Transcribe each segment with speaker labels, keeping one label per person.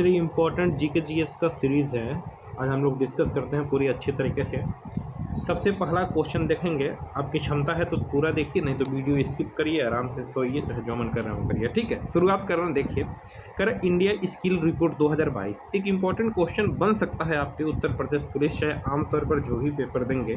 Speaker 1: चलिए important GK GS का series है, आज हम लोग डिस्कस करते हैं पूरी अच्छी तरीके से। सबसे पहला क्वेश्चन देखेंगे, आपकी क्षमता है तो पूरा देखिए, नहीं तो वीडियो स्किप करिए, आराम से सोइए, चाहे जो मन कर रहे हो करिए। ठीक है, शुरुआत कर रहे हैं। देखिए कर इंडिया स्किल रिपोर्ट 2022 एक इम्पॉर्टेंट क्वेश्चन बन सकता है आपके उत्तर प्रदेश पुलिस चाहे आमतौर पर जो भी पेपर देंगे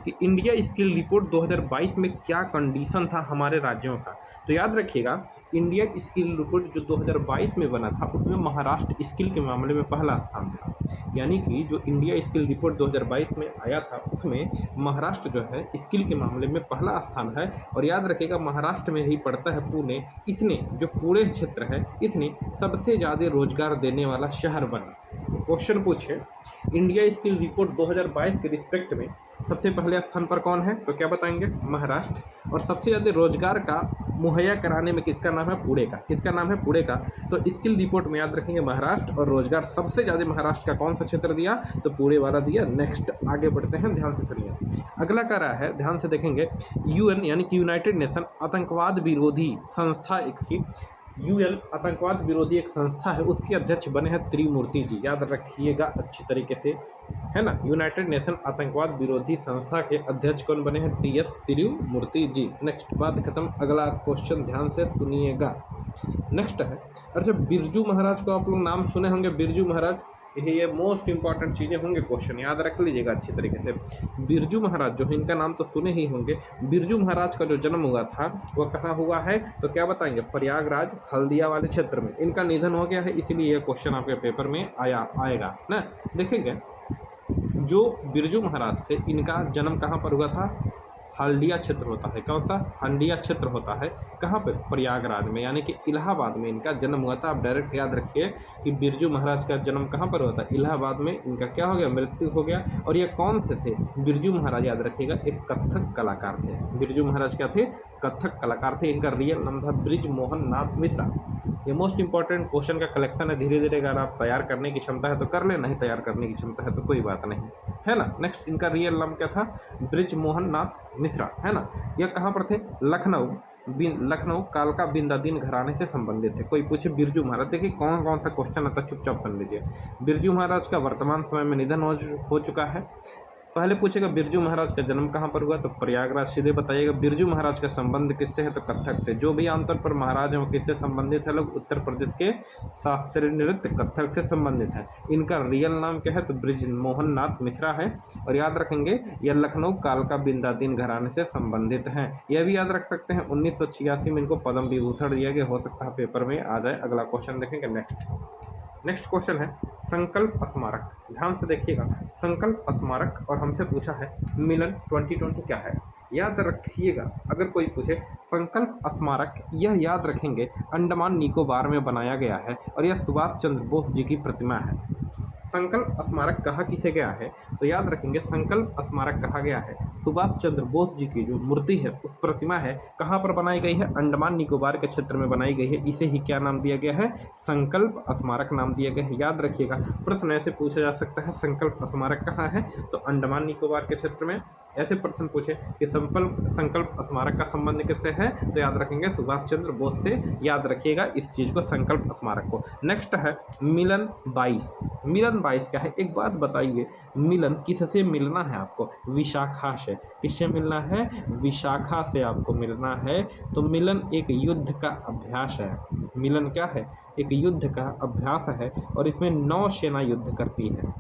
Speaker 1: कि इंडिया स्किल रिपोर्ट 2022 में क्या कंडीशन था हमारे राज्यों का। तो याद रखिएगा, इंडिया स्किल रिपोर्ट जो 2022 में बना था उसमें महाराष्ट्र स्किल के मामले में पहला स्थान था। यानी कि जो इंडिया स्किल रिपोर्ट 2022 में आया था उसमें महाराष्ट्र जो है स्किल के मामले में पहला स्थान है। और याद रखिएगा, महाराष्ट्र में ही पड़ता है पुणे, इसने जो पुणे क्षेत्र है इसने सबसे ज़्यादा रोजगार देने वाला शहर बना। क्वेश्चन पूछे इंडिया स्किल रिपोर्ट 2022 के रिस्पेक्ट में सबसे पहले स्थान पर कौन है, तो क्या बताएंगे, महाराष्ट्र। और सबसे ज़्यादा रोजगार का मुहैया कराने में किसका नाम है, पुणे का। किसका नाम है, पुणे का। तो स्किल रिपोर्ट में याद रखेंगे महाराष्ट्र, और रोजगार सबसे ज़्यादा महाराष्ट्र का कौन सा क्षेत्र दिया, तो पुणे वाला दिया। नेक्स्ट आगे बढ़ते हैं, ध्यान से सुनिए। अगला क्या रहा है, ध्यान से देखेंगे। यूएन यानी कि यूनाइटेड नेशन आतंकवाद विरोधी संस्था एक थी, यूएन आतंकवाद विरोधी एक संस्था है, उसके अध्यक्ष बने हैं त्रिमूर्ति जी। याद रखिएगा अच्छी तरीके से, है ना। यूनाइटेड नेशन आतंकवाद विरोधी संस्था के अध्यक्ष कौन बने हैं, टीएस त्रिमूर्ति जी। नेक्स्ट बात खत्म, अगला क्वेश्चन ध्यान से सुनिएगा। नेक्स्ट है, अच्छा बिरजू महाराज को आप लोग नाम सुने होंगे, बिरजू महाराज, ये मोस्ट इंपॉर्टेंट चीज़ें होंगे, क्वेश्चन याद रख लीजिएगा अच्छी तरीके से। बिरजू महाराज जो है, इनका नाम तो सुने ही होंगे। बिरजू महाराज का जो जन्म हुआ था वह कहाँ हुआ है, तो क्या बताएंगे, प्रयागराज हल्दिया वाले क्षेत्र में। इनका निधन हो गया है, इसीलिए यह क्वेश्चन आपके पेपर में आएगा ना। देखेंगे जो बिरजू महाराज से इनका जन्म कहाँ पर हुआ था, हल्दिया क्षेत्र होता है। कौन सा, हल्दिया क्षेत्र होता है, कहाँ पर, प्रयागराज में, यानी कि इलाहाबाद में इनका जन्म हुआ था। आप डायरेक्ट याद रखिए कि बिरजू महाराज का जन्म कहाँ पर हुआ था, इलाहाबाद में। इनका क्या हो गया, मृत्यु हो गया। और ये कौन से थे, बिरजू महाराज याद रखिएगा एक कथक कलाकार थे। बिरजू महाराज क्या थे, कथक कलाकार थे। इनका रियल नाम था ब्रिज मोहन नाथ मिश्रा। ये मोस्ट इंपॉर्टेंट क्वेश्चन का कलेक्शन है, धीरे धीरे अगर आप तैयार करने की क्षमता है तो कर ले, नहीं तैयार करने की क्षमता है तो कोई बात नहीं, है ना। नेक्स्ट, इनका रियल नाम क्या था, ब्रिज मोहन नाथ मिश्रा, है ना। यह कहाँ पर थे, लखनऊ कालका बिंदादीन घराने से संबंधित थे। कोई पूछे बिरजू महाराज, देखिए कौन कौन सा क्वेश्चन आता है, चुपचाप सुन लीजिए। बिरजू महाराज का वर्तमान समय में निधन हो चुका है। पहले पूछेगा बिरजू महाराज का जन्म कहाँ पर हुआ, तो प्रयागराज, सीधे बताइएगा। बिरजू महाराज का संबंध किससे है, तो कथक से। जो भी आमतौर पर महाराज हैं वो किससे संबंधित है, लोग उत्तर प्रदेश के शास्त्रीय नृत्य कथक से संबंधित है। इनका रियल नाम क्या है, तो ब्रिज मोहन नाथ मिश्रा है। और याद रखेंगे यह लखनऊ कालका बिंदादीन घराने से संबंधित हैं। यह भी याद रख सकते हैं 1986 में इनको पद्म विभूषण दिया गया, हो सकता है पेपर में आ जाए। अगला क्वेश्चन देखेंगे। नेक्स्ट क्वेश्चन है संकल्प स्मारक। ध्यान से देखिएगा, संकल्प स्मारक, और हमसे पूछा है मिलन 2020 क्या है। याद रखिएगा, अगर कोई पूछे संकल्प स्मारक, यह याद रखेंगे अंडमान निकोबार में बनाया गया है, और यह सुभाष चंद्र बोस जी की प्रतिमा है। संकल्प स्मारक कहा किसे गया है, तो याद रखेंगे संकल्प स्मारक कहा गया है सुभाष चंद्र बोस जी की जो मूर्ति है, उस प्रतिमा है, कहाँ पर बनाई गई है, अंडमान निकोबार के क्षेत्र में बनाई गई है। इसे ही क्या नाम दिया गया है, संकल्प स्मारक नाम दिया गया है। याद रखिएगा, प्रश्न ऐसे पूछा जा सकता है संकल्प स्मारक कहाँ है, तो अंडमान निकोबार के क्षेत्र में। ऐसे प्रश्न पूछे कि संकल्प स्मारक का संबंध किससे है, तो याद रखेंगे सुभाष चंद्र बोस से। याद रखिएगा इस चीज़ को, संकल्प स्मारक को। नेक्स्ट है मिलन 22। मिलन 22 क्या है, एक बात बताइए, मिलन किससे मिलना है आपको, विशाखा से। किससे मिलना है, विशाखा से आपको मिलना है। तो मिलन एक युद्ध का अभ्यास है। मिलन क्या है, एक युद्ध का अभ्यास है, और इसमें नौसेना युद्ध करती है।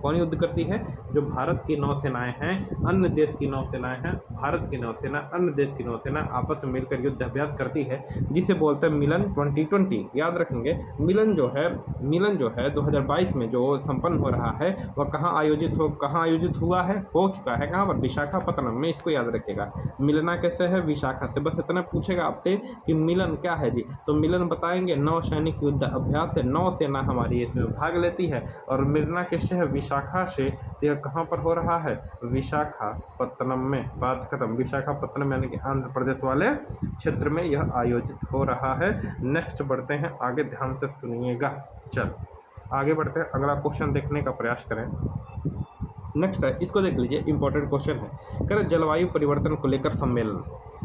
Speaker 1: कौन युद्ध करती है, जो भारत की नौसेनाएं हैं, अन्य देश की नौसेनाएं हैं, भारत की नौसेना, अन्य देश की नौसेना आपस में मिलकर युद्ध अभ्यास करती है, जिसे बोलते हैं मिलन 2020। याद रखेंगे मिलन जो है 2022 में जो संपन्न हो रहा है वह कहाँ आयोजित हुआ है, हो चुका है, कहाँ पर, विशाखापत्तनम में। इसको याद रखिएगा, मिलना कैसे है, विशाखा से। बस इतना पूछेगा आपसे कि मिलन क्या है जी, तो मिलन बताएंगे नौसैनिक युद्ध अभ्यास है, नौसेना हमारी इसमें भाग लेती है। और मिलना किससे है, विशाखा से। तो यह कहाँ पर हो रहा है, विशाखापत्तनम में। बात खत्म। विशाखापत्तनम यानी कि आंध्र प्रदेश वाले क्षेत्र में यह आयोजित हो रहा है। नेक्स्ट बढ़ते हैं आगे, ध्यान से सुनिएगा। चल आगे बढ़ते हैं, अगला क्वेश्चन देखने का प्रयास करें। नेक्स्ट है, इसको देख लीजिए, इंपॉर्टेंट क्वेश्चन है। कह रहे जलवायु परिवर्तन को लेकर सम्मेलन।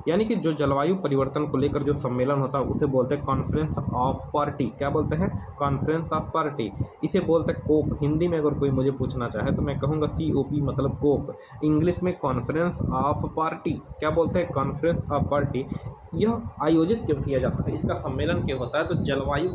Speaker 1: यानी कि जो जलवायु परिवर्तन को लेकर जो सम्मेलन होता है उसे बोलते हैं कॉन्फ्रेंस ऑफ पार्टी। क्या बोलते हैं? Conference of party. इसे बोलते हैं कोप। हिंदी में अगर कोई मुझे पूछना चाहे तो मैं कहूँगा COP मतलब कोप। इंग्लिश में कॉन्फ्रेंस ऑफ पार्टी। क्या बोलते हैं? Conference of party. यह आयोजित क्यों किया जाता है, इसका सम्मेलन क्यों होता है? तो जलवायु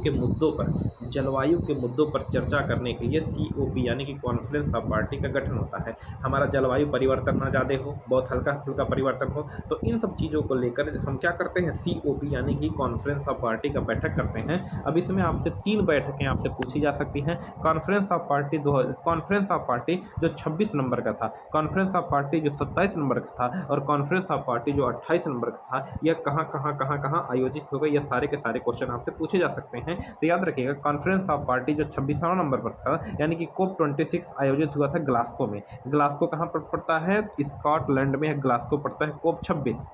Speaker 1: के मुद्दों पर चर्चा करने के लिए COP यानी कि कॉन्फ्रेंस ऑफ पार्टी का गठन होता है। हमारा जलवायु परिवर्तन ना ज़्यादा हो, बहुत हल्का फुल्का परिवर्तन हो, तो इन सब चीज़ों को लेकर हम क्या करते हैं? COP यानी कि कॉन्फ्रेंस ऑफ पार्टी का बैठक करते हैं। अब इसमें आपसे 3 बैठकें आपसे पूछी जा सकती हैं। कॉन्फ्रेंस ऑफ पार्टी जो 26 नंबर का था, कॉन्फ्रेंस ऑफ पार्टी जो 27 नंबर का था और कॉन्फ्रेंस ऑफ पार्टी जो 28 नंबर का था, यह कहाँ आयोजित होगा, यह सारे के सारे क्वेश्चन आपसे पूछे जा सकते हैं। तो याद रखिएगा कॉन्फ्रेंस ऑफ पार्टी जो 26वां नंबर पर था यानी कि COP 26 आयोजित हुआ था ग्लासगो में। ग्लासगो कहाँ पर पड़ता है? स्कॉटलैंड में ग्लासगो पड़ता है। COP 26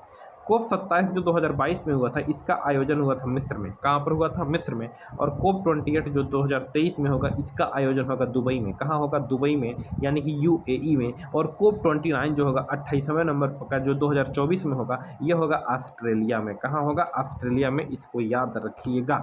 Speaker 1: COP 27 जो 2022 में हुआ था, इसका आयोजन हुआ था मिस्र में। कहाँ पर हुआ था? मिस्र में। और COP 28 जो 2023 में होगा, इसका आयोजन होगा दुबई में। कहाँ होगा? दुबई में यानी कि UAE में। और COP 29 जो होगा 28वें नंबर का जो 2024 में होगा, यह होगा ऑस्ट्रेलिया में। कहाँ होगा? ऑस्ट्रेलिया में। इसको याद रखिएगा।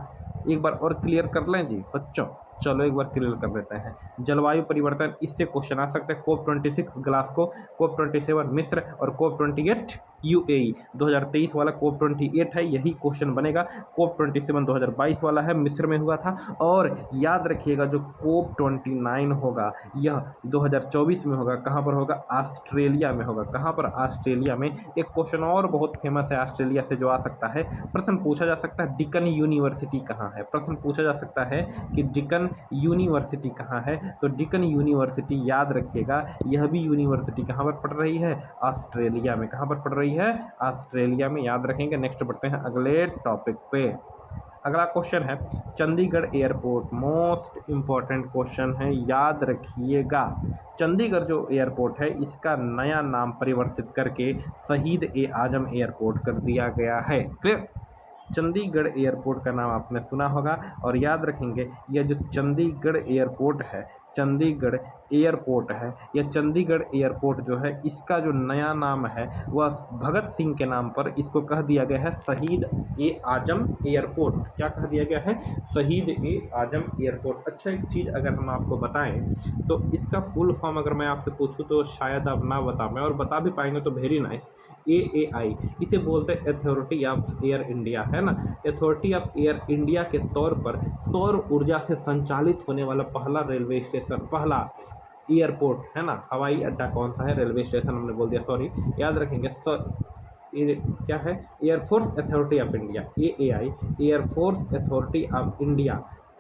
Speaker 1: एक बार और क्लियर कर लें जी बच्चों। चलो एक बार क्लियर कर लेते हैं। जलवायु परिवर्तन, इससे क्वेश्चन आ सकते हैं। COP 26 ग्लासगो, COP 27 मिस्र और COP 28 UAE। 2023 वाला COP 28 है, यही क्वेश्चन बनेगा। COP 27 2022 वाला है, मिस्र में हुआ था। और याद रखिएगा जो COP 29 होगा, यह 2024 में होगा। कहाँ पर होगा? ऑस्ट्रेलिया में होगा। कहाँ पर? ऑस्ट्रेलिया में। एक क्वेश्चन और बहुत फेमस है ऑस्ट्रेलिया से जो आ सकता है, प्रश्न पूछा जा सकता है डिकन यूनिवर्सिटी कहाँ है। प्रश्न पूछा जा सकता है कि डिकन यूनिवर्सिटी कहाँ है। तो डिकन यूनिवर्सिटी याद रखिएगा, यह भी यूनिवर्सिटी कहाँ पर पढ़ रही है? ऑस्ट्रेलिया में। कहाँ पर पढ़ रही है? ऑस्ट्रेलिया में। याद रखेंगे। नेक्स्ट बढ़ते हैं अगले टॉपिक पे। अगला क्वेश्चन है Chandigarh airport. Most important question है, याद रखिएगा। चंडीगढ़ जो एयरपोर्ट है, इसका नया नाम परिवर्तित करके शहीद-ए-आजम एयरपोर्ट कर दिया गया है। क्लियर? चंडीगढ़ एयरपोर्ट का नाम आपने सुना होगा। और याद रखेंगे यह जो चंडीगढ़ एयरपोर्ट है, चंडीगढ़ एयरपोर्ट है, यह चंडीगढ़ एयरपोर्ट जो है, इसका जो नया नाम है वह भगत सिंह के नाम पर इसको कह दिया गया है शहीद-ए-आजम एयरपोर्ट। क्या कह दिया गया है? शहीद-ए-आजम एयरपोर्ट। अच्छा, एक चीज़ अगर हम आपको बताएं तो इसका फुल फॉर्म अगर मैं आपसे पूछूं तो शायद आप ना बता पाएँ, और बता भी पाएंगे तो वेरी नाइस। AAI इसे बोलते हैं अथॉरिटी ऑफ एयर इंडिया, है ना। अथॉरिटी ऑफ एयर इंडिया के तौर पर सौर ऊर्जा से संचालित होने वाला पहला रेलवे स्टेशन, पहला एयरपोर्ट, है ना। हवाई अड्डा कौन सा है? रेलवे स्टेशन हमने बोल दिया, सॉरी। याद रखेंगे क्या है? Air force authority of India, AAI air force authority of India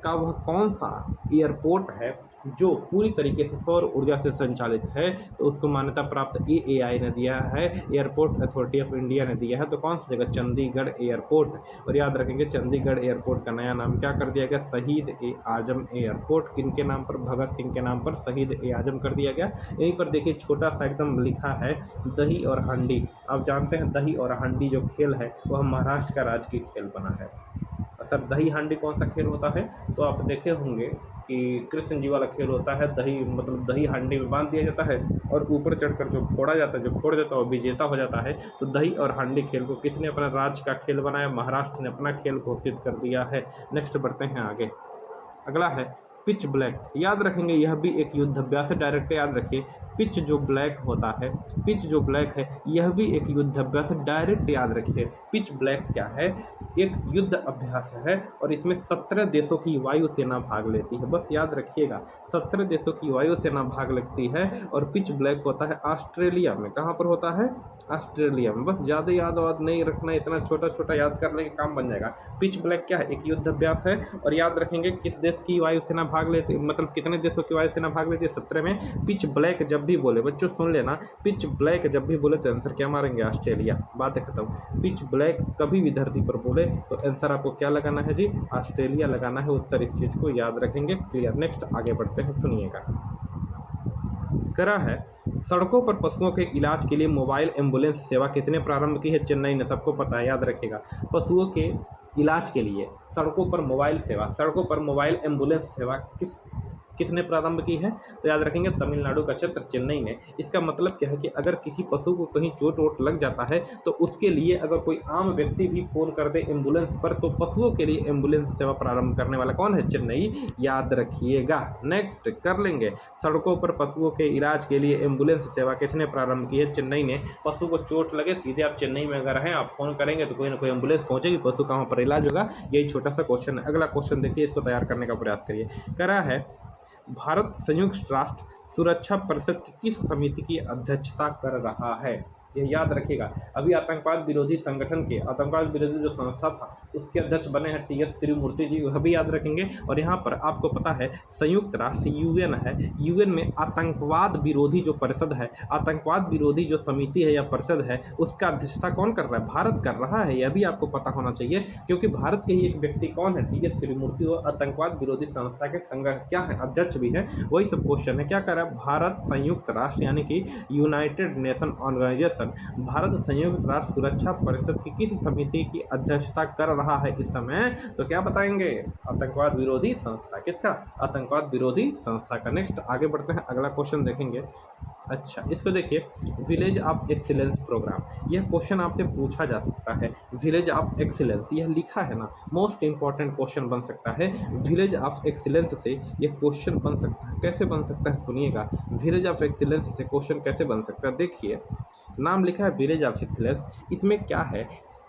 Speaker 1: का वह कौन सा एयरपोर्ट है जो पूरी तरीके से सौर ऊर्जा से संचालित है, तो उसको मान्यता प्राप्त AAI ने दिया है, एयरपोर्ट अथॉरिटी ऑफ इंडिया ने दिया है। तो कौन सी जगह? चंडीगढ़ एयरपोर्ट। और याद रखेंगे चंडीगढ़ एयरपोर्ट का नया नाम क्या कर दिया गया? शहीद-ए-आजम एयरपोर्ट। किनके नाम पर? भगत सिंह के नाम पर शहीद-ए-आजम कर दिया गया। यहीं पर देखिए छोटा सा एकदम लिखा है दही और हांडी। आप जानते हैं दही और हांडी जो खेल है वह महाराष्ट्र का राजकीय खेल बना है। सर दही हांडी कौन सा खेल होता है? तो आप देखे होंगे कि कृष्ण जी वाला खेल होता है। दही मतलब दही हांडी में बांध दिया जाता है और ऊपर चढ़कर जो फोड़ा जाता है, जो फोड़ देता है वो विजेता हो जाता है। तो दही और हांडी खेल को किसने अपना राज्य का खेल बनाया? महाराष्ट्र ने अपना खेल घोषित कर दिया है। नेक्स्ट बढ़ते हैं आगे। अगला है पिच ब्लैक। याद रखेंगे यह भी एक युद्ध अभ्यास है। डायरेक्ट याद रखिए पिच जो ब्लैक होता है, पिच जो ब्लैक है यह भी एक युद्ध अभ्यास है। डायरेक्ट याद रखिए पिच ब्लैक क्या है? एक युद्ध अभ्यास है और इसमें 17 देशों की वायुसेना भाग लेती है। बस याद रखिएगा 17 देशों की वायुसेना भाग लेती है। और पिच ब्लैक होता है ऑस्ट्रेलिया में। कहाँ पर होता है? ऑस्ट्रेलिया में। बस ज़्यादा याद नहीं रखना, इतना छोटा छोटा याद करने का काम बन जाएगा। पिच ब्लैक क्या है? एक युद्ध अभ्यास है। और याद रखेंगे किस देश की वायुसेना भाग लेती, मतलब कितने देशों की वायुसेना भाग लेती है? 17 में। पिच ब्लैक जब भी बोले, बच्चों सुन लेना, पिच ब्लैक जब भी बोले तो आंसर क्या मारेंगे? ऑस्ट्रेलिया। बात है खत्म। पिच ब्लैक कभी भी धरती पर बोले तो आंसर आपको क्या लगाना है जी? ऑस्ट्रेलिया लगाना है उत्तर। इस चीज़ को याद रखेंगे। क्लियर? नेक्स्ट आगे बढ़ते हैं, सुनिएगा। करा है सड़कों पर पशुओं के इलाज के लिए मोबाइल एम्बुलेंस सेवा किसने प्रारंभ की है? चेन्नई ने। सबको पता है, याद रखिएगा। पशुओं के इलाज के लिए सड़कों पर मोबाइल सेवा, सड़कों पर मोबाइल एम्बुलेंस सेवा किस किसने प्रारंभ की है? तो याद रखेंगे तमिलनाडु का क्षेत्र, चेन्नई ने। इसका मतलब क्या है कि अगर किसी पशु को कहीं चोट वोट लग जाता है तो उसके लिए अगर कोई आम व्यक्ति भी फ़ोन कर दे एम्बुलेंस पर, तो पशुओं के लिए एम्बुलेंस सेवा प्रारंभ करने वाला कौन है? चेन्नई, याद रखिएगा। नेक्स्ट कर लेंगे, सड़कों पर पशुओं के इलाज के लिए एम्बुलेंस सेवा किसने प्रारंभ की है? चेन्नई ने। पशु को चोट लगे, सीधे आप चेन्नई में अगर हैं, आप फ़ोन करेंगे तो कोई ना कोई एम्बुलेंस पहुंचेगी, पशु का वहाँ पर इलाज होगा। यही छोटा सा क्वेश्चन है। अगला क्वेश्चन देखिए, इसको तैयार करने का प्रयास करिए। करा है, भारत संयुक्त राष्ट्र सुरक्षा परिषद की किस समिति की अध्यक्षता कर रहा है? यह याद रखिएगा। अभी आतंकवाद विरोधी संगठन के, आतंकवाद विरोधी जो संस्था था उसके अध्यक्ष बने हैं टी एस तिरुमूर्ति जी, वह भी याद रखेंगे। और यहाँ पर आपको पता है संयुक्त राष्ट्र यूएन है, यूएन में आतंकवाद विरोधी जो परिषद है, आतंकवाद विरोधी जो समिति है या परिषद है, उसका अध्यक्षता कौन कर रहा है? भारत कर रहा है। यह भी आपको पता होना चाहिए, क्योंकि भारत के ही एक व्यक्ति कौन है? टी एस तिरुमूर्ति, वो आतंकवाद विरोधी संस्था के क्या है? अध्यक्ष भी है। वही सब क्वेश्चन है। क्या कर रहा है? भारत संयुक्त राष्ट्र यानी कि यूनाइटेड नेशन ऑर्गेनाइजेशन, भारत संयुक्त राष्ट्र सुरक्षा परिषद की किस समिति की अध्यक्षता कर रहा है इस समय? तो क्या बताएंगे? आतंकवाद विरोधी संस्था। किसका? आतंकवाद विरोधी संस्था का। नेक्स्ट आगे बढ़ते हैं, अगला क्वेश्चन देखेंगे। अच्छा, इसको देखिए, विलेज ऑफ एक्सीलेंस प्रोग्राम, यह क्वेश्चन आपसे पूछा जा सकता है। विलेज ऑफ एक्सीलेंस, यह लिखा है ना, मोस्ट इंपॉर्टेंट क्वेश्चन बन सकता है। विलेज ऑफ एक्सीलेंस से यह क्वेश्चन बन सकता है। कैसे बन सकता है सुनिएगा, विलेज ऑफ एक्सीलेंस से क्वेश्चन कैसे बन सकता है। देखिए, नाम लिखा है विलेज ऑफ एक्सीलेंस, इसमें क्या है,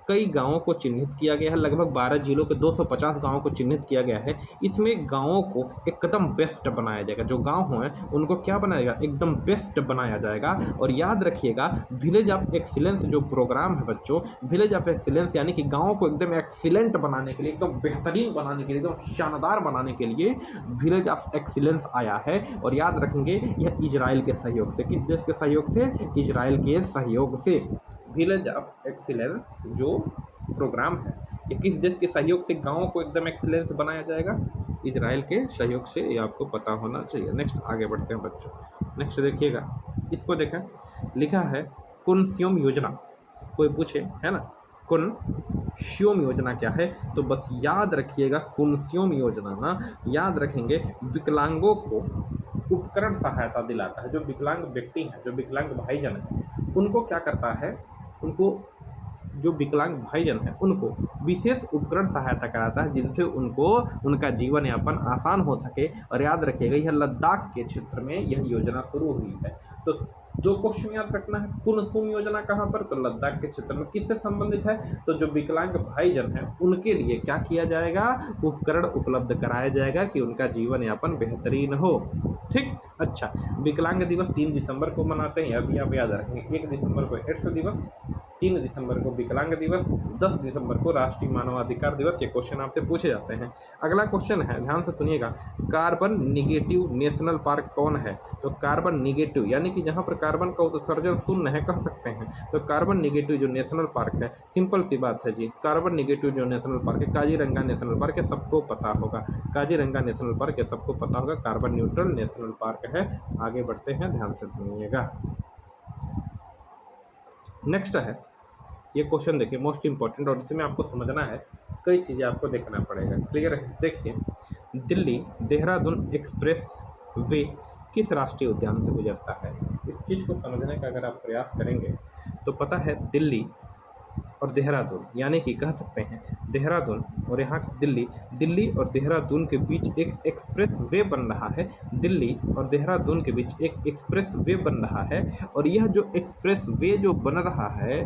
Speaker 1: कई गांवों को चिन्हित किया गया है, लगभग 12 जिलों के 250 गांवों को चिन्हित किया गया है। इसमें गांवों को एकदम बेस्ट बनाया जाएगा, जो गांव हैं उनको क्या बनाया जाएगा? एकदम बेस्ट बनाया जाएगा। और याद रखिएगा, विलेज ऑफ एक्सीलेंस जो प्रोग्राम है बच्चों, विलेज ऑफ एक्सीलेंस यानी कि गाँव को एकदम एक्सीलेंट बनाने के लिए, एकदम बेहतरीन बनाने के लिए, एकदम शानदार बनाने के लिए विलेज ऑफ एक्सीलेंस आया है। और याद रखेंगे, यह इजराइल के सहयोग से, किस देश के सहयोग से? इजराइल के सहयोग से। विलेज ऑफ एक्सीलेंस जो प्रोग्राम है, ये किस देश के सहयोग से गाँव को एकदम एक्सीलेंस बनाया जाएगा? इजराइल के सहयोग से, ये आपको पता होना चाहिए। नेक्स्ट आगे बढ़ते हैं बच्चों। नेक्स्ट देखिएगा, इसको देखें, लिखा है कुनस्योम योजना। कोई पूछे है ना, कुनस्योम योजना क्या है? तो बस याद रखिएगा, कुनस्योम योजना ना, याद रखेंगे, विकलांगों को उपकरण सहायता दिलाता है। जो विकलांग व्यक्ति हैं, जो विकलांग भाईजन हैं, उनको क्या करता है, उनको, जो विकलांग भाईजन हैं उनको विशेष उपकरण सहायता कराता है, जिनसे उनको उनका जीवन यापन आसान हो सके। और याद रखिएगा, यह लद्दाख के क्षेत्र में यह योजना शुरू हुई है। तो जो क्वेश्चन याद रखना है, कुनस्योम योजना कहाँ पर? तो लद्दाख के क्षेत्र में। किससे संबंधित है? तो जो विकलांग भाईजन हैं उनके लिए क्या किया जाएगा? उपकरण उपलब्ध कराया जाएगा कि उनका जीवन यापन बेहतरीन हो। ठीक, अच्छा, विकलांग दिवस 3 दिसंबर को मनाते हैं, यह भी आप याद रखेंगे। 1 दिसंबर को एड्स दिवस, 3 दिसंबर को विकलांग दिवस, 10 दिसंबर को राष्ट्रीय मानवाधिकार दिवस। ये क्वेश्चन आपसे पूछे जाते हैं। अगला क्वेश्चन है, ध्यान से सुनिएगा, कार्बन निगेटिव नेशनल पार्क कौन है? तो कार्बन निगेटिव यानी कि जहाँ पर कार्बन का उत्सर्जन शून्य है, कह सकते हैं। तो कार्बन निगेटिव जो नेशनल पार्क है, सिंपल सी बात है जी, कार्बन निगेटिव जो नेशनल पार्क है, काजीरंगा नेशनल पार्क है, सबको पता होगा। काजीरंगा नेशनल पार्क है, सबको पता होगा, कार्बन न्यूट्रल नेशनल पार्क है। आगे बढ़ते हैं, ध्यान से सुनिएगा। नेक्स्ट है, ये क्वेश्चन देखिए, मोस्ट इंपॉर्टेंट, और इसमें आपको समझना है, कई चीज़ें आपको देखना पड़ेगा। क्लियर है? देखिए, दिल्ली देहरादून एक्सप्रेस वे किस राष्ट्रीय उद्यान से गुजरता है? इस चीज़ को समझने का अगर आप प्रयास करेंगे तो पता है, दिल्ली और देहरादून यानी कि कह सकते हैं देहरादून और यहाँ दिल्ली और देहरादून के बीच एक एक्सप्रेस वे बन रहा है। दिल्ली और देहरादून के बीच एक एक्सप्रेस वे बन रहा है। और यह जो एक्सप्रेस वे जो बन रहा है,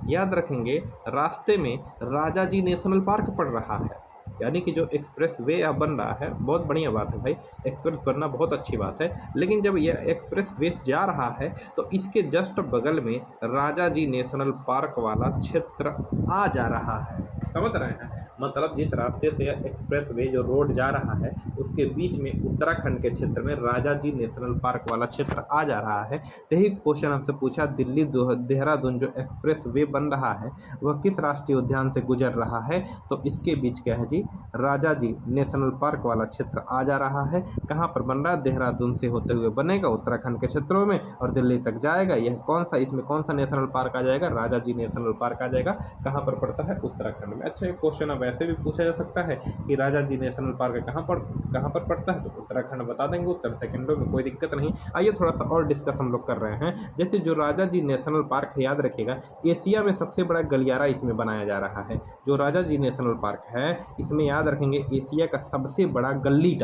Speaker 1: याद रखेंगे, रास्ते में राजा जी नेशनल पार्क पड़ रहा है। यानी कि जो एक्सप्रेस वे अब बन रहा है, बहुत बढ़िया बात है भाई, एक्सप्रेस बनना बहुत अच्छी बात है। लेकिन जब यह एक्सप्रेस वे जा रहा है तो इसके जस्ट बगल में राजा जी नेशनल पार्क वाला क्षेत्र आ जा रहा है। समझ रहे हैं? मतलब जिस रास्ते से एक्सप्रेस वे जो रोड जा रहा है, उसके बीच में उत्तराखंड के क्षेत्र में राजा जी नेशनल पार्क वाला क्षेत्र आ जा रहा है। यही क्वेश्चन हमसे पूछा, दिल्ली देहरादून जो एक्सप्रेस वे बन रहा है वह किस राष्ट्रीय उद्यान से गुजर रहा है? तो इसके बीच क्या है जी, राजा जी नेशनल पार्क वाला क्षेत्र आ जा रहा है। कहाँ पर बन रहा है? देहरादून से होते हुए बनेगा उत्तराखंड के क्षेत्रों में और दिल्ली तक जाएगा। यह कौन सा, इसमें कौन सा नेशनल पार्क आ जाएगा? राजा जी नेशनल पार्क आ जाएगा। कहाँ पर पड़ता है? उत्तराखंड में। अच्छा, ये क्वेश्चन अब ऐसे भी पूछा जा सकता है कि राजा जी नेशनल पार्क कहाँ पर पड़ता है, तो उत्तराखंड बता देंगे उत्तर सेकंडों में, कोई दिक्कत नहीं। आइए थोड़ा सा और डिस्कस हम लोग कर रहे हैं। जैसे जो राजा जी नेशनल पार्क है, याद रखिएगा एशिया में सबसे बड़ा गलियारा इसमें बनाया जा रहा है। जो राजा जी नेशनल पार्क है इसमें याद रखेंगे एशिया का सबसे बड़ा गली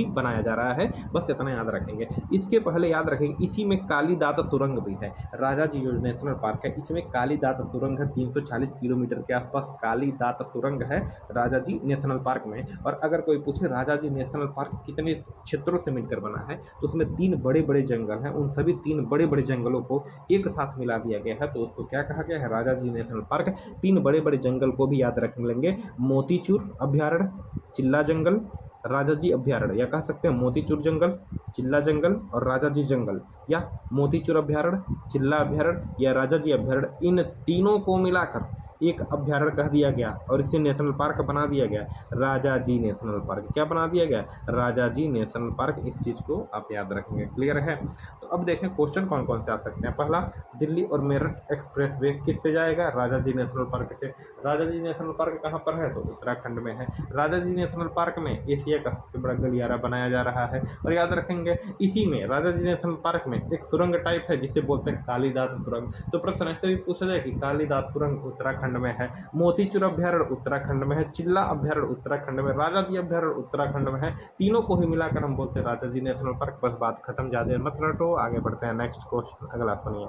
Speaker 1: बनाया जा रहा है, बस इतना याद रखेंगे। इसके पहले याद रखेंगे इसी में कालीदात सुरंग भी है। राजा जी जो नेशनल पार्क है इसमें कालीदात सुरंग है, 340 किलोमीटर के आसपास कालीदात सुरंग है राजा जी नेशनल पार्क में। और अगर कोई पूछे राजा जी नेशनल पार्क कितने क्षेत्रों से मिलकर बना है, तो उसमें 3 बड़े बड़े जंगल हैं, उन सभी 3 बड़े बड़े जंगलों को एक साथ मिला दिया गया है, तो उसको क्या कहा गया है, राजा जी नेशनल पार्क। 3 बड़े बड़े जंगल को भी याद रख लेंगे, मोतीचूर अभ्यारण्य, चिल्ला जंगल, राजा जी अभ्यारण्य, या कह सकते हैं मोतीचूर जंगल, चिल्ला जंगल और राजा जी जंगल, या मोतीचूर अभ्यारण्य, चिल्ला अभ्यारण्य या राजा जी अभ्यारण्य, इन तीनों को मिलाकर एक अभ्यारण्य कह दिया गया और इसे नेशनल पार्क बना दिया गया, राजा जी नेशनल पार्क। क्या बना दिया गया, राजा जी नेशनल पार्क। इस चीज़ को आप याद रखेंगे, क्लियर है। तो अब देखें क्वेश्चन कौन कौन से आ सकते हैं। पहला, दिल्ली और मेरठ एक्सप्रेस वे किससे जाएगा, राजा जी नेशनल पार्क से। राजा जी नेशनल पार्क कहाँ पर है, तो उत्तराखंड में है। राजा जी नेशनल पार्क में एशिया का सबसे बड़ा गलियारा बनाया जा रहा है। और याद रखेंगे इसी में राजा जी नेशनल पार्क में एक सुरंग टाइप है जिसे बोलते हैं कालीदात सुरंग। तो प्रश्न ऐसे भी पूछा जाए कि कालीदात सुरंग उत्तराखंड में है, मोतीचूर अभ्यारण्य उत्तराखंड में है, चिल्ला अभ्यारण्य उत्तराखंड में, राजा जी अभ्यारण्य उत्तराखंड में है। तीनों को ही मिलाकर हम बोलते हैं राजा जी नेशनल पार्क। बस बात खत्म, ज्यादा मत रटो, आगे बढ़ते हैं। नेक्स्ट क्वेश्चन अगला सुनिए।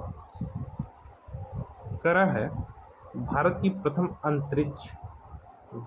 Speaker 1: कह रहा है भारत की प्रथम अंतरिक्ष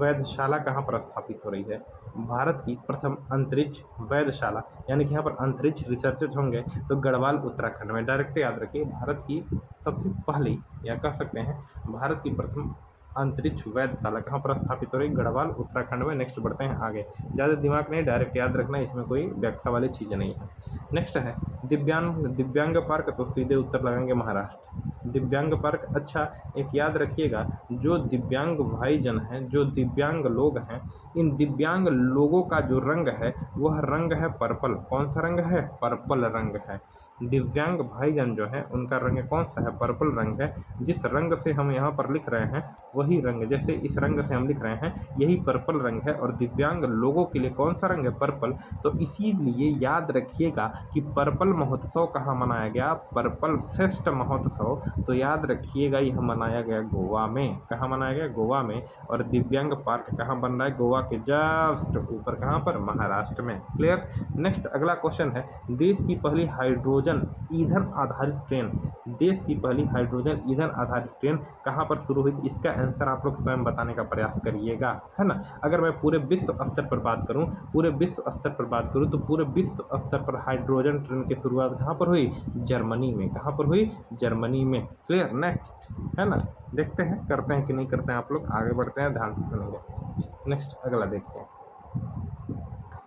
Speaker 1: वेधशाला कहाँ पर स्थापित हो रही है। भारत की प्रथम अंतरिक्ष वेधशाला यानी कि यहाँ पर अंतरिक्ष रिसर्चेज होंगे तो गढ़वाल उत्तराखंड में। डायरेक्ट याद रखिए, भारत की सबसे पहली या कह सकते हैं भारत की प्रथम अंतरिक्ष वेधशाला कहाँ पर स्थापित हो रही, गढ़वाल उत्तराखंड में। नेक्स्ट बढ़ते हैं आगे, ज़्यादा दिमाग नहीं, डायरेक्ट याद रखना, इसमें कोई व्याख्या वाली चीज़ें नहीं है। नेक्स्ट है दिव्यांग पार्क, तो सीधे उत्तर लगाएंगे महाराष्ट्र। दिव्यांग पार्क, अच्छा एक याद रखिएगा, जो दिव्यांग भाईजन हैं, जो दिव्यांग लोग हैं, इन दिव्यांग लोगों का जो रंग है वह रंग है पर्पल। कौन सा रंग है, पर्पल रंग है। दिव्यांग भाईजन जो है उनका रंग कौन सा है, पर्पल रंग है। जिस रंग से हम यहाँ पर लिख रहे हैं वही रंग, जैसे इस रंग से हम लिख रहे हैं यही पर्पल रंग है, और दिव्यांग लोगों के लिए कौन सा रंग है, पर्पल। तो इसीलिए याद रखिएगा कि पर्पल महोत्सव कहाँ मनाया गया, पर्पल फेस्ट महोत्सव, तो याद रखिएगा यह मनाया गया गोवा में। कहाँ मनाया गया, गोवा में। और दिव्यांग पार्क कहाँ बन रहा है, गोवा के जस्ट ऊपर, कहाँ पर, महाराष्ट्र में। क्लियर। नेक्स्ट अगला क्वेश्चन है, देश की पहली हाइड्रोजन ईंधन आधारित ट्रेन, देश की पहली हाइड्रोजन ईंधन आधारित ट्रेन कहाँ पर शुरू हुई थी। इसका आंसर आप लोग स्वयं बताने का प्रयास करिएगा, है ना। अगर मैं पूरे विश्व स्तर पर बात करूं, तो पूरे विश्व स्तर पर हाइड्रोजन ट्रेन की शुरुआत कहाँ पर हुई, जर्मनी में। कहाँ पर हुई, जर्मनी में। क्लियर। नेक्स्ट, है ना, देखते हैं करते हैं कि नहीं करते हैं आप लोग, आगे बढ़ते हैं, ध्यान से सुनेंगे। नेक्स्ट अगला देखिए,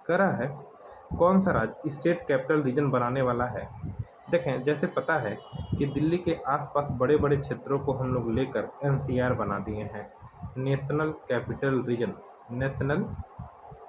Speaker 1: कह रहा है कौन सा राज्य स्टेट कैपिटल रीजन बनाने वाला है। देखें, जैसे पता है कि दिल्ली के आसपास बड़े बड़े क्षेत्रों को हम लोग लेकर NCR बना दिए हैं, national capital region. National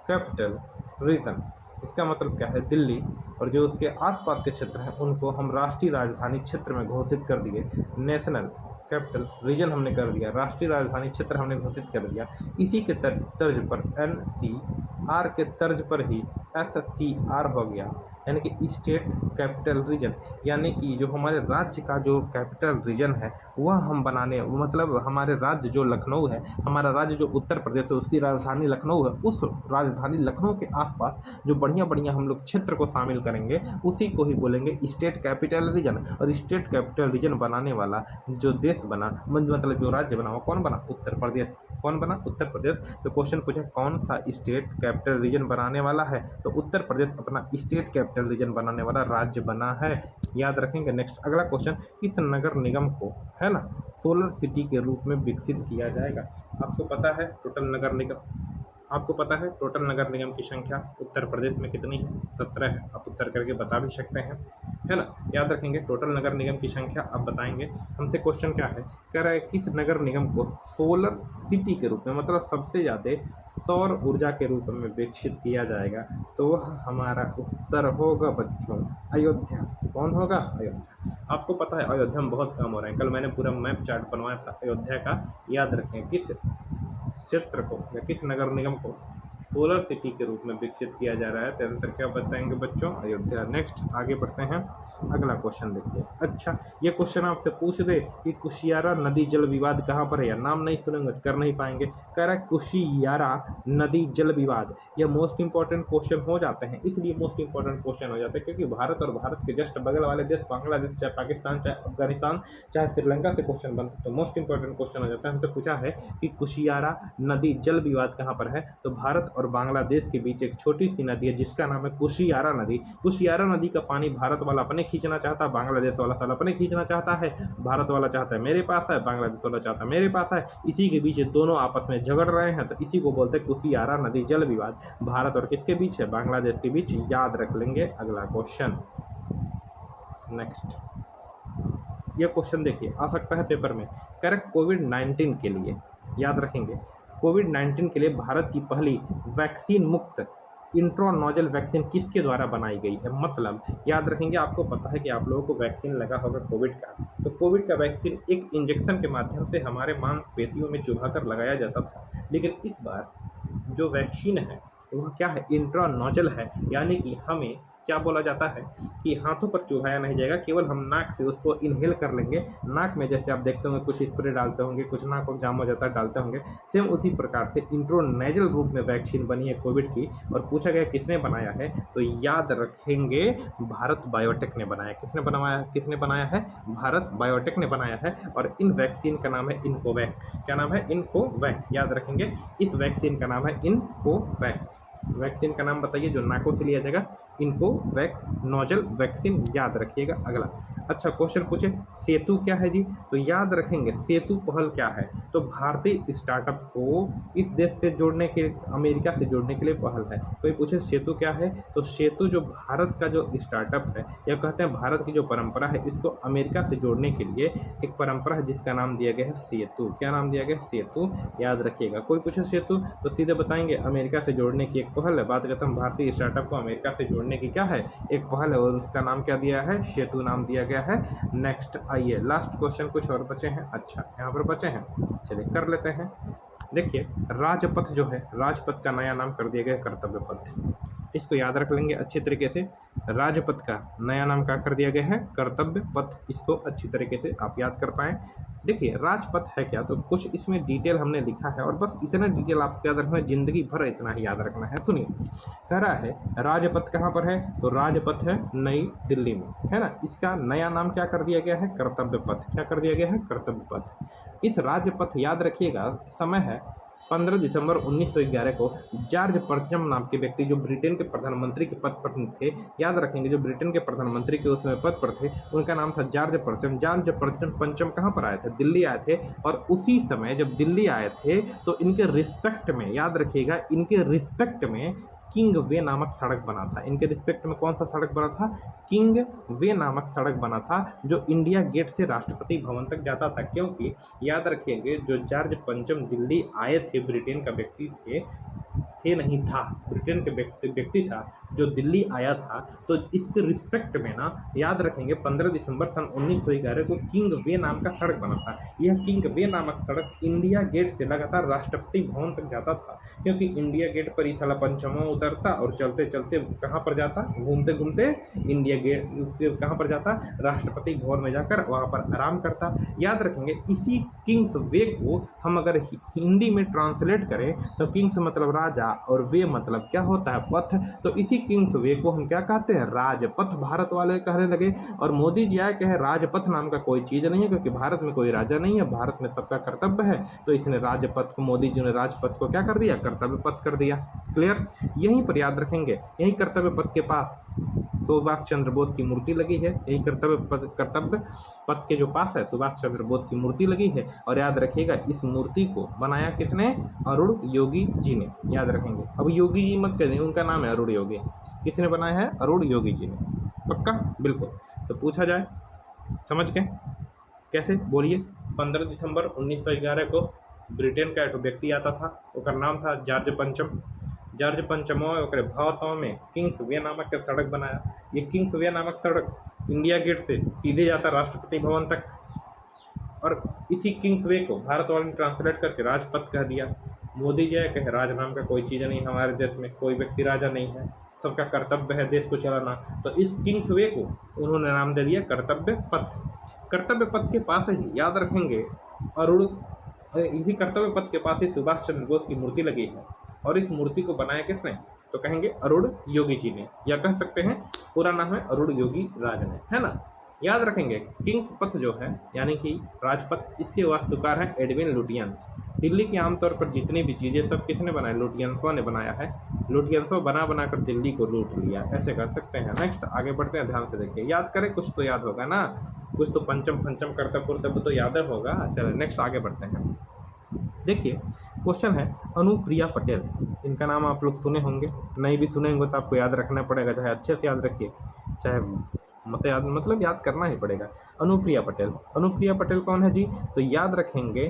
Speaker 1: capital region इसका मतलब क्या है, दिल्ली और जो उसके आसपास के क्षेत्र हैं उनको हम राष्ट्रीय राजधानी क्षेत्र में घोषित कर दिए। नेशनल कैपिटल रीजन हमने कर दिया, राष्ट्रीय राजधानी क्षेत्र हमने घोषित कर दिया। इसी के तर्ज पर NCR के तर्ज पर ही SCR हो गया, यानी कि स्टेट कैपिटल रीजन। यानी कि जो हमारे राज्य का जो कैपिटल रीजन है वह हम बनाने, मतलब हमारे राज्य जो लखनऊ है, हमारा राज्य जो उत्तर प्रदेश है उसकी राजधानी लखनऊ है, उस राजधानी लखनऊ के आसपास जो बढ़िया बढ़िया हम लोग क्षेत्र को शामिल करेंगे उसी को ही बोलेंगे स्टेट कैपिटल रीजन। और स्टेट कैपिटल रीजन बनाने वाला जो देश बना, मतलब जो राज्य बना, वो कौन बना, उत्तर प्रदेश। कौन बना, उत्तर प्रदेश। तो क्वेश्चन पूछा कौन सा स्टेट कैपिटल रीजन बनाने वाला है, तो उत्तर प्रदेश अपना स्टेट कैपिटल रीजन बनाने वाला राज्य बना है, याद रखेंगे। नेक्स्ट अगला क्वेश्चन, किस नगर निगम को, है ना, सोलर सिटी के रूप में विकसित किया जाएगा। आपको पता है टोटल नगर निगम की संख्या उत्तर प्रदेश में कितनी है, 17 है। आप उत्तर करके बता भी सकते हैं, है ना, याद रखेंगे। टोटल नगर निगम की संख्या आप बताएंगे। हमसे क्वेश्चन क्या है, कह रहा है किस नगर निगम को सोलर सिटी के रूप में, मतलब सबसे ज़्यादा सौर ऊर्जा के रूप में विकसित किया जाएगा, तो वह हमारा उत्तर होगा बच्चों अयोध्या। कौन होगा, अयोध्या। आपको पता है अयोध्या में बहुत काम हो रहा है, कल मैंने पूरा मैप चार्ट बनवाया था अयोध्या का, याद रखें। किस क्षेत्र को या किस नगर निगम को सोलर सिटी के रूप में विकसित किया जा रहा है? तो आंसर क्या बताएंगे बच्चों? अयोध्या। नेक्स्ट आगे बढ़ते हैं, अगला क्वेश्चन देखिए। अच्छा, ये क्वेश्चन आपसे पूछ दे कि कुशियारा नदी जल विवाद कहाँ पर है, या नाम नहीं सुनेंगे कर नहीं पाएंगे। कह रहा है कुशियारा नदी जल विवाद। यह मोस्ट इंपॉर्टेंट क्वेश्चन हो जाते हैं, इसलिए मोस्ट इंपॉर्टेंट क्वेश्चन हो जाते हैं क्योंकि भारत और भारत के जस्ट बगल वाले देश बांग्लादेश, चाहे पाकिस्तान, चाहे अफगानिस्तान, चाहे श्रीलंका से क्वेश्चन बनते, तो मोस्ट इंपॉर्टेंट क्वेश्चन हो जाता है। हमसे पूछा है कि कुशियारा नदी जल विवाद कहाँ पर है, तो भारत और बांग्लादेश के बीच एक छोटी सी नदी है जिसका नाम है कुशियारा नदी। कुशियारा नदी का पानी भारत वाला अपने खींचना चाहता है, बांग्लादेश वाला साला अपने खींचना चाहता है। भारत वाला चाहता है मेरे पास है, बांग्लादेश वाला चाहता है मेरे पास है। इसी के बीच दोनों आपस में झगड़ रहे हैं, तो इसी को बोलते हैं कुशियारा नदी जल विवाद। भारत और किसके बीच है? बांग्लादेश के बीच। याद रख लेंगे। अगला क्वेश्चन नेक्स्ट, यह क्वेश्चन देखिए आ सकता है पेपर में। करेक्ट, कोविड-19 के लिए याद रखेंगे, कोविड-19 के लिए भारत की पहली वैक्सीन मुक्त इंट्रानोजल वैक्सीन किसके द्वारा बनाई गई है? मतलब याद रखेंगे, आपको पता है कि आप लोगों को वैक्सीन लगा होगा कोविड का, तो कोविड का वैक्सीन एक इंजेक्शन के माध्यम से हमारे मांसपेशियों में चुभाकर लगाया जाता था, लेकिन इस बार जो वैक्सीन है वह क्या है? इंट्रानोजल है, यानी कि हमें क्या बोला जाता है कि हाथों पर चुभाया नहीं जाएगा, केवल हम नाक से उसको इनहेल कर लेंगे। नाक में जैसे आप देखते होंगे कुछ स्प्रे डालते होंगे, कुछ नाक को जाम हो जाता है डालते होंगे, सेम उसी प्रकार से इंट्रानेजल रूप में वैक्सीन बनी है कोविड की। और पूछा गया किसने बनाया है, तो याद रखेंगे भारत बायोटेक ने बनाया। किसने बनाया है? भारत बायोटेक ने बनाया है। और इन वैक्सीन का नाम है इन्कोवैक। क्या नाम है? इन्कोवैक। याद रखेंगे, इस वैक्सीन का नाम है इन्कोवैक। वैक्सीन का नाम बताइए जो नाकों से लिया जाएगा, इन्कोवैक नोजल वैक्सीन। याद रखिएगा। अगला, अच्छा क्वेश्चन पूछे सेतु क्या है जी, तो याद रखेंगे सेतु पहल क्या है, तो भारतीय स्टार्टअप को इस देश से जोड़ने के, अमेरिका से जोड़ने के लिए पहल है। कोई पूछे सेतु क्या है, तो सेतु जो भारत का जो स्टार्टअप है, या कहते हैं भारत की जो परंपरा है, इसको अमेरिका से जोड़ने के लिए एक परंपरा है जिसका नाम दिया गया है सेतु। क्या नाम दिया गया? सेतु। याद रखिएगा। कोई पूछे सेतु तो सीधे बताएंगे अमेरिका से जोड़ने की एक पहल है। बात करते हैं भारतीय स्टार्टअप को अमेरिका से जोड़ने की क्या है? एक पहल है, और उसका नाम क्या दिया है? सेतु नाम दिया गया है। नेक्स्ट आइए, लास्ट क्वेश्चन कुछ और बचे हैं। अच्छा, यहाँ पर बचे हैं, चलिए कर लेते हैं। देखिए, राजपथ जो है, राजपथ का नया नाम कर दिया गया कर्तव्य पथ। इसको याद रख लेंगे अच्छी तरीके से। राजपथ का नया नाम क्या कर दिया गया है? कर्तव्य पथ। इसको अच्छी तरीके से आप याद कर पाएँ। देखिए, राजपथ है क्या, तो कुछ इसमें डिटेल हमने लिखा है, और बस इतना डिटेल आपको याद रखना है, जिंदगी भर इतना ही याद रखना है। सुनिए, कह रहा है राजपथ कहाँ पर है, तो राजपथ है नई दिल्ली में, है ना। इसका नया नाम क्या कर दिया गया है? कर्तव्य पथ। क्या कर दिया गया है? कर्तव्य पथ। इस राजपथ, याद रखिएगा, समय है 15 दिसंबर 1911 को जॉर्ज पर्चम नाम के व्यक्ति, जो ब्रिटेन के प्रधानमंत्री के पद पर थे, याद रखेंगे, जो ब्रिटेन के प्रधानमंत्री के उस समय पद पर थे, उनका नाम था जॉर्ज पर्चम। जॉर्ज पंचम कहाँ पर आए थे? दिल्ली आए थे। और उसी समय जब दिल्ली आए थे तो इनके रिस्पेक्ट में, याद रखिएगा, इनके रिस्पेक्ट में किंग वे नामक सड़क बना था। इनके रिस्पेक्ट में कौन सा सड़क बना था? किंग वे नामक सड़क बना था, जो इंडिया गेट से राष्ट्रपति भवन तक जाता था। क्योंकि याद रखिएगा, जो जॉर्ज पंचम दिल्ली आए थे, ब्रिटेन का व्यक्ति नहीं था, ब्रिटेन के व्यक्ति था जो दिल्ली आया था, तो इसके रिस्पेक्ट में ना, याद रखेंगे, 15 दिसंबर सन 1911 को किंग वे नाम का सड़क बना था। यह किंग वे नामक सड़क इंडिया गेट से लगातार राष्ट्रपति भवन तक जाता था, क्योंकि इंडिया गेट पर ही साला पंचमा उतरता और चलते चलते कहाँ पर जाता? घूमते घूमते इंडिया गेट, उसके कहाँ पर जाता? राष्ट्रपति भवन में जाकर वहाँ पर आराम करता। याद रखेंगे, इसी किंग्स वे को हम अगर हिंदी में ट्रांसलेट करें तो किंग्स मतलब राजा और वे मतलब क्या होता है? पथ। तो इसी किंग्स वे को हम क्या कहते हैं? राजपथ। भारत वाले कहने लगे, और मोदी जी आए कहे राजपथ नाम का कोई चीज़ नहीं है, क्योंकि भारत में कोई राजा नहीं है, भारत में सबका कर्तव्य है। तो इसने राजपथ को, मोदी जी ने राजपथ को क्या कर दिया? कर्तव्य पथ कर दिया। क्लियर? यहीं पर याद रखेंगे, यही कर्तव्य पथ के पास सुभाष चंद्र बोस की मूर्ति लगी है। यही कर्तव्य पथ के जो पास है सुभाष चंद्र बोस की मूर्ति लगी है। और याद रखिएगा, इस मूर्ति को बनाया किसने? अरुण योगी जी ने। याद रखेंगे, अब योगी जी मत करें, उनका नाम है अरुण योगी। किसने बनाया है? अरुण योगी जी ने। पक्का? बिल्कुल। तो पूछा जाए, समझ गए कैसे? बोलिए। 15 दिसंबर 1911 को ब्रिटेन का एक व्यक्ति आता था, उसका नाम था जॉर्ज पंचम। जॉर्ज पंचमो ओकरे भारतों में किंग्स वे नामक के सड़क बनाया। ये किंग्स वे नामक सड़क इंडिया गेट से सीधे जाता राष्ट्रपति भवन तक, और इसी किंग्स वे को भारत वाले ने ट्रांसलेट करके राजपथ कह दिया। मोदी जी कहे राज नाम का कोई चीज़ नहीं, हमारे देश में कोई व्यक्ति राजा नहीं है, सबका कर्तव्य है देश को चलाना। तो इस किंग्स वे को उन्होंने नाम दे दिया कर्तव्य पथ। कर्तव्य पथ के पास ही याद रखेंगे अरुण, इसी कर्तव्य पथ के पास ही सुभाष चंद्र बोस की मूर्ति लगी है। और इस मूर्ति को बनाया किसने? तो कहेंगे अरुण योगी जी ने, या कह सकते हैं पूरा नाम है अरुण योगी राज ने, है ना। याद रखेंगे किंग्स पथ जो है यानी कि राजपथ, इसके वास्तुकार हैं एडविन लुटियंस। दिल्ली की आमतौर पर जितनी भी चीज़ें सब किसने बनाया? लुटियंसवा ने बनाया है। लुटियंसवा बना बना कर दिल्ली को लूट लिया, ऐसे कर सकते हैं। नेक्स्ट आगे बढ़ते हैं, ध्यान से देखिए, याद करें कुछ तो याद होगा ना, कुछ तो पंचम पंचम कर्तव्य तो याद होगा। चलो नेक्स्ट आगे बढ़ते हैं। देखिए क्वेश्चन है अनुप्रिया पटेल, इनका नाम आप लोग सुने होंगे, नहीं भी सुने होंगे तो आपको याद रखना पड़ेगा, चाहे अच्छे से याद रखिए चाहे मतलब याद करना ही पड़ेगा। अनुप्रिया पटेल, अनुप्रिया पटेल कौन है जी? तो याद रखेंगे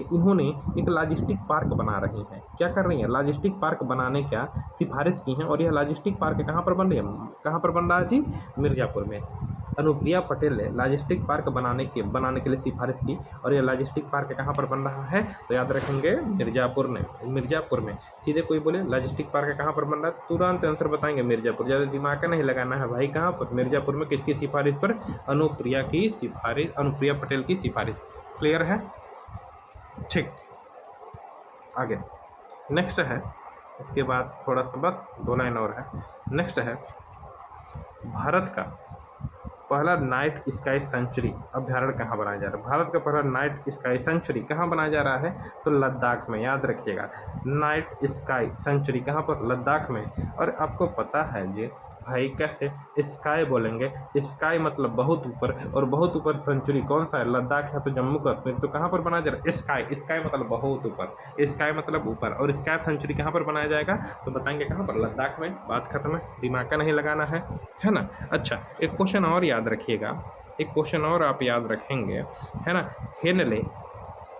Speaker 1: इन्होंने एक लॉजिस्टिक पार्क बना रही हैं। क्या कर रही हैं? लॉजिस्टिक पार्क बनाने का सिफारिश की हैं। और यह लॉजिस्टिक पार्क कहाँ पर बन रही है? कहाँ पर बन रहा है जी? मिर्ज़ापुर में। अनुप्रिया पटेल ने लॉजिस्टिक पार्क बनाने के लिए सिफारिश की, और यह लॉजिस्टिक पार्क कहाँ पर बन रहा है? तो याद रखेंगे मिर्ज़ापुर में। सीधे कोई बोले लॉजिस्टिक पार्क कहाँ पर बन रहा है, तुरंत आंसर बताएंगे मिर्ज़ापुर। ज़्यादा दिमाग का नहीं लगाना है भाई, कहाँ पर? मिर्ज़ापुर में। किसकी सिफारिश पर? अनुप्रिया पटेल की सिफारिश। क्लियर है? ठीक, आगे नेक्स्ट है, इसके बाद थोड़ा सा बस 2 लाइन और है। नेक्स्ट है भारत का पहला नाइट स्काई सेंचुरी अभ्यारण्य कहाँ बनाया जा रहा है? भारत का पहला नाइट स्काई सेंचुरी कहाँ बनाया जा रहा है? तो लद्दाख में। याद रखिएगा नाइट स्काई सेंचुरी कहाँ पर? लद्दाख में। और आपको पता है जी भाई कैसे स्काई बोलेंगे? स्काई मतलब बहुत ऊपर, और बहुत ऊपर सेंचुरी कौन सा है? लद्दाख है तो जम्मू कश्मीर। तो कहाँ पर बनाया जा रहा है? स्काई मतलब बहुत ऊपर, स्काई मतलब ऊपर, और स्काई सेंचुरी कहाँ पर बनाया जाएगा? तो बताएंगे कहाँ पर? लद्दाख में। बात खत्म है, दिमाग का नहीं लगाना है ना। अच्छा एक क्वेश्चन और याद रखिएगा, एक क्वेश्चन और आप याद रखेंगे, है ना। हेनले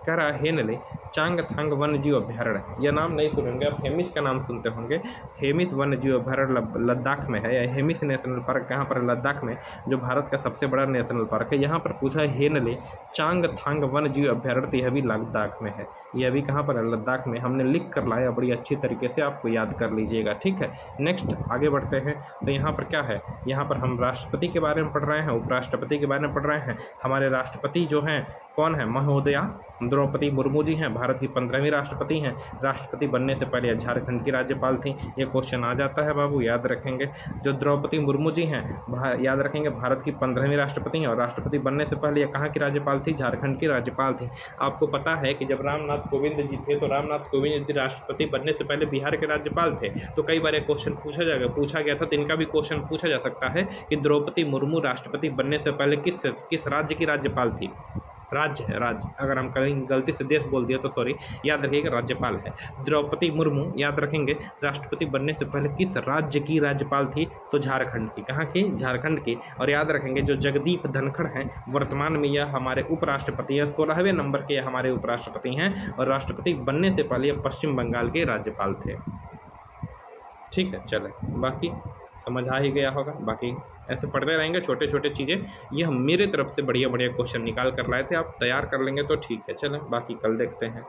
Speaker 1: कह रहा है, हेनले चांगथांग वन्यजीव अभ्यारण्य, यह नाम नहीं सुनेंगे आप, हेमिस का नाम सुनते होंगे। हेमिस वन्यजीव अभ्यारण्य लद्दाख में है, या हेमिस नेशनल पार्क कहाँ पर? लद्दाख में, जो भारत का सबसे बड़ा नेशनल पार्क है। यहाँ पर पूछा है हेनले चांगथांग वन्यजीव अभ्यारण्य, यह भी लद्दाख में है। यह भी कहाँ पर है? लद्दाख में। हमने लिख कर लाया बड़ी अच्छी तरीके से, आपको याद कर लीजिएगा, ठीक है। नेक्स्ट आगे बढ़ते हैं। तो यहाँ पर क्या है? यहाँ पर हम राष्ट्रपति के बारे में पढ़ रहे हैं, उपराष्ट्रपति के बारे में पढ़ रहे हैं। हमारे राष्ट्रपति जो हैं कौन है? महोदया द्रौपदी मुर्मू जी हैं, भारत की 15वीं राष्ट्रपति हैं। राष्ट्रपति बनने से पहले झारखंड की राज्यपाल थी। ये क्वेश्चन आ जाता है बाबू, याद रखेंगे। जो द्रौपदी मुर्मू जी हैं याद रखेंगे भारत की 15वीं राष्ट्रपति हैं, और राष्ट्रपति बनने से पहले ये कहाँ की राज्यपाल थी? झारखंड की राज्यपाल थी। आपको पता है कि जब रामनाथ कोविंद जी थे, तो रामनाथ कोविंद जी राष्ट्रपति बनने से पहले बिहार के राज्यपाल थे। तो कई बार ये क्वेश्चन पूछा गया था, तो इनका भी क्वेश्चन पूछा जा सकता है कि द्रौपदी मुर्मू राष्ट्रपति बनने से पहले किस राज्य की राज्यपाल थी? राज्य, अगर हम कहीं गलती से देश बोल दिया तो सॉरी, याद रखिएगा राज्यपाल है। द्रौपदी मुर्मू याद रखेंगे राष्ट्रपति बनने से पहले किस राज्य की राज्यपाल थी? तो झारखंड की। कहाँ की? झारखंड की। और याद रखेंगे जो जगदीप धनखड़ हैं वर्तमान में यह हमारे उपराष्ट्रपति हैं, 16वें नंबर के हमारे उपराष्ट्रपति हैं, और राष्ट्रपति बनने से पहले यह पश्चिम बंगाल के राज्यपाल थे। ठीक है, चले बाकी समझ आ ही गया होगा। बाकी ऐसे पढ़ते रहेंगे छोटे छोटे चीज़ें, ये हम मेरे तरफ से बढ़िया क्वेश्चन निकाल कर लाए थे, आप तैयार कर लेंगे तो ठीक है। चलें बाकी कल देखते हैं।